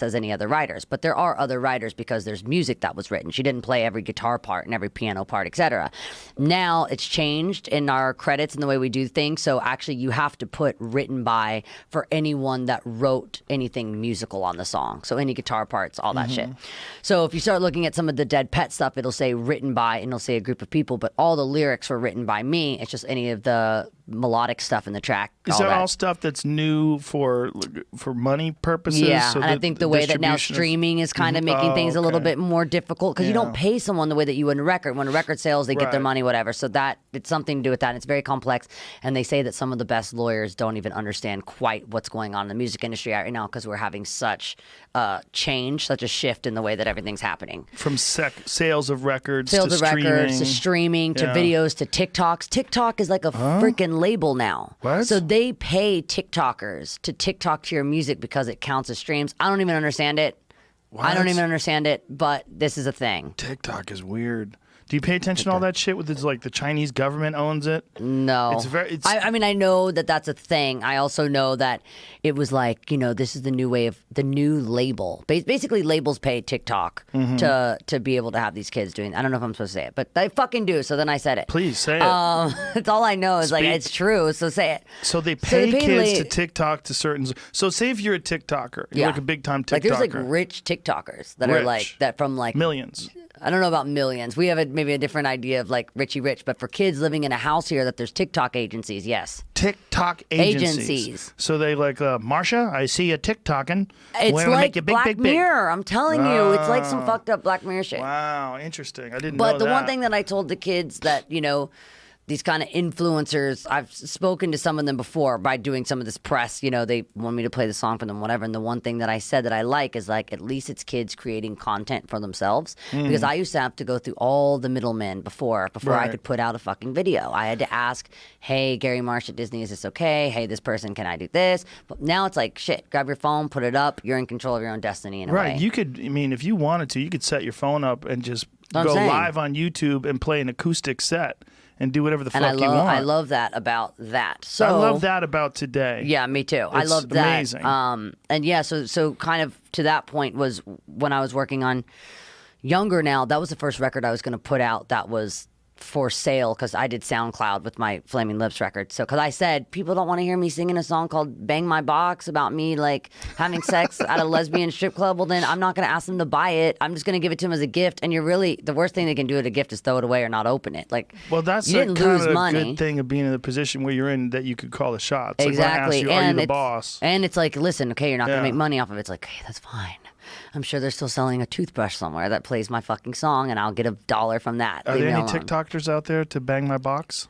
as any other writers, but there are other writers because there's music that was written. She didn't play every guitar part and every piano part, etc. Now it's changed in our credits and the way we do things. So actually you have to put written by for anyone that wrote anything musical on the song. So any guitar parts, all that shit. So if you start looking at some of the Dead Pet stuff, it'll say written by and it'll say a group of people, but all the lyrics were written by me. It's just any of the melodic stuff in the track. Is that all stuff that's new for money purposes? Yeah, so and I think the way that now streaming is kind of making things a little bit more difficult because you don't pay someone the way that you would in a record. When a record sales, they get their money, whatever. So that it's something to do with that. And it's very complex. And they say that some of the best lawyers don't even understand quite what's going on in the music industry right now because we're having such change, such a shift in the way that everything's happening. From sales of records to streaming to videos to TikToks. TikTok is like a freaking label now. What? So they pay TikTokers to TikTok to your music because it counts as streams. I don't even understand it. What? I don't even understand it, but this is a thing. TikTok is weird. Do you pay attention to all that shit with this, like the Chinese government owns it? No. I mean, I know that that's a thing. I also know that it was like, this is the new way of the new label. Basically, labels pay TikTok to be able to have these kids doing. I don't know if I'm supposed to say it, but they fucking do. So then I said it. Please say it. That's all I know is like it's true. So say it. So they pay kids to TikTok to certain. So say if you're a TikToker, you're like a big time TikToker. Like there's like rich TikTokers that are like that from like millions. I don't know about millions. We have maybe a different idea of like Richie Rich, but for kids living in a house here, that there's TikTok agencies. Yes, TikTok agencies. So they like Marsha. I see you TikToking. It's like make you Black Mirror. I'm telling you, it's like some fucked up Black Mirror shit. Wow, interesting. I didn't know that. that. But the one thing that I told the kids that these kind of influencers, I've spoken to some of them before by doing some of this press, they want me to play the song for them, whatever. And the one thing that I said that I like is like, at least it's kids creating content for themselves. Because I used to have to go through all the middlemen before I could put out a fucking video. I had to ask, hey, Gary Marsh at Disney, is this okay? Hey, this person, can I do this? But now it's like, shit, grab your phone, put it up. You're in control of your own destiny in a way. Right. You could, if you wanted to, you could set your phone up and just go live on YouTube and play an acoustic set. And do whatever the fuck you want. I love that about that. So I love that about today. Yeah, me too. I love that. Amazing. And yeah, so kind of to that point was when I was working on Younger Now. That was the first record I was going to put out that was for sale because I did SoundCloud with my Flaming Lips record. So because I said people don't want to hear me singing a song called Bang My Box about me like having sex at a lesbian strip club, well then I'm not going to ask them to buy it. I'm just going to give it to them as a gift. And you're really, the worst thing they can do at a gift is throw it away or not open it. Like, well, that's you didn't lose money. Good thing of being in the position where you're in that you could call the shots. Exactly. Like when I ask you, are you the boss? And it's like, listen, okay, you're not going to make money off of it. It's like, okay, that's fine. I'm sure they're still selling a toothbrush somewhere that plays my fucking song, and I'll get $1 from that. Are there any TikTokers out there to Bang My Box?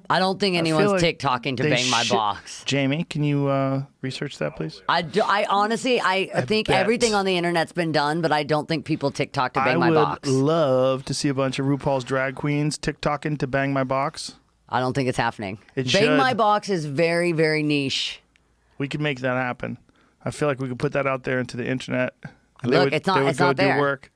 I don't think anyone's TikToking to Bang My Box. Jamie, can you research that, please? I honestly, I think everything on the internet's been done, but I don't think people TikTok to Bang My Box. I would love to see a bunch of RuPaul's drag queens TikToking to Bang My Box. I don't think it's happening. Bang My Box is very, very niche. We could make that happen. I feel like we could put that out there into the internet. Look, it's not there. Work.